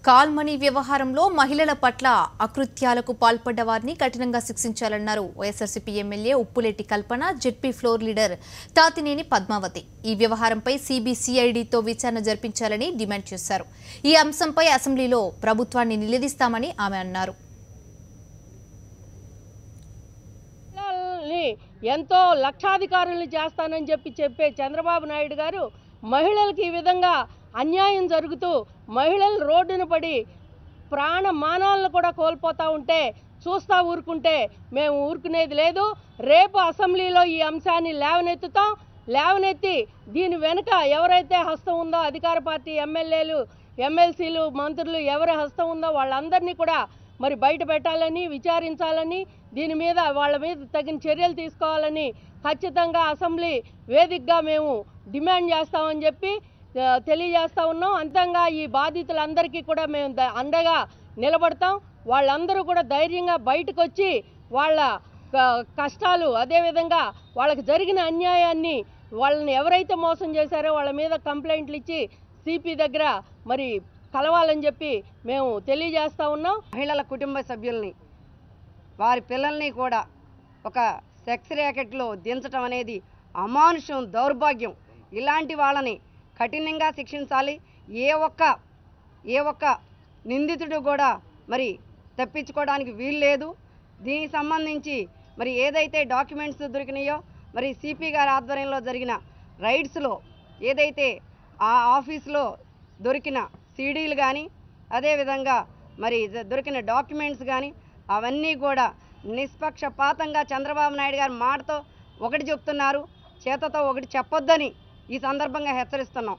Call money వ్యవహారంలో మహిళల పట్ల అకృత్యాలకు పాల్పడ్డ వారిని కఠినంగా శిక్షించాలన్నారు YSRCP MLA Uppuleti Kalpana, ZP floor leader Tatineni Padmavathi. ఈ వ్యవహారంపై సిబిసిఐడితో విచారణ జరిపించాలని డిమాండ్ చేశారు. ఈ అంశంపై అసెంబ్లీలో ప్రభుత్వాన్ని నిలదీస్తామని ఆమె అన్నారు. ఎంతో లక్షాధికారులను చేస్తానని చెప్పే చంద్రబాబు నాయుడు గారు మహిళలకు ఈ విధంగా అన్యాయం జరుగుతూ మహిళలు రోడ్డున పడి ప్రాణమానాలను కూడా కోల్పోతూ ఉంటే చూస్తూ ఊరుకుంటే మేము ఊరుకునేది లేదు. రేపు అసెంబ్లీలో ఈ అంశాన్ని లేవనెత్తి దీని వెనుక ఎవరైతే హస్తం ఉందో అధికార పార్టీ ఎమ్మెల్యేలు, ఎమ్మెల్సీలు, మంత్రులు ఎవరి హస్తం ఉందో వాళ్ళందరినీ కూడా మరి బయట పెట్టాలని, విచారించాలని, దీని మీద వాళ్ళ మీద తగిన చర్యలు తీసుకోవాలని ఖచ్చితంగా అసెంబ్లీ వేదికగా మేము డిమాండ్ చేస్తామని చెప్పి తెలియజేస్తూ ఉన్నాం. అంతంగా ఈ బాధితులందరికీ కూడా మేము అండగా నిలబడతాం. వాళ్ళందరూ కూడా ధైర్యంగా బయటకు వచ్చి వాళ్ళ కష్టాలు, అదేవిధంగా వాళ్ళకి జరిగిన అన్యాయాన్ని, వాళ్ళని ఎవరైతే మోసం చేశారో వాళ్ళ మీద కంప్లైంట్లు ఇచ్చి సిపి దగ్గర మరి కలవాలని చెప్పి మేము తెలియజేస్తూ ఉన్నాం. మహిళల కుటుంబ సభ్యుల్ని, వారి పిల్లల్ని కూడా ఒక సెక్స్ ర్యాకెట్లో దించడం అనేది అమానుషం, దౌర్భాగ్యం. ఇలాంటి వాళ్ళని కఠినంగా శిక్షించాలి. ఏ ఒక్క నిందితుడు కూడా మరి తప్పించుకోవడానికి వీలు లేదు. దీనికి సంబంధించి మరి ఏదైతే డాక్యుమెంట్స్ దొరికినాయో, మరి సిపి గారి ఆధ్వర్యంలో జరిగిన రైడ్స్లో ఏదైతే ఆ ఆఫీస్లో దొరికిన సీడీలు కానీ, అదేవిధంగా మరి దొరికిన డాక్యుమెంట్స్ కానీ అవన్నీ కూడా నిష్పక్షపాతంగా చంద్రబాబు నాయుడు గారి మాటతో ఒకటి చెప్తున్నారు, చేతతో ఒకటి చెప్పొద్దని ఈ సందర్భంగా హెచ్చరిస్తున్నాం.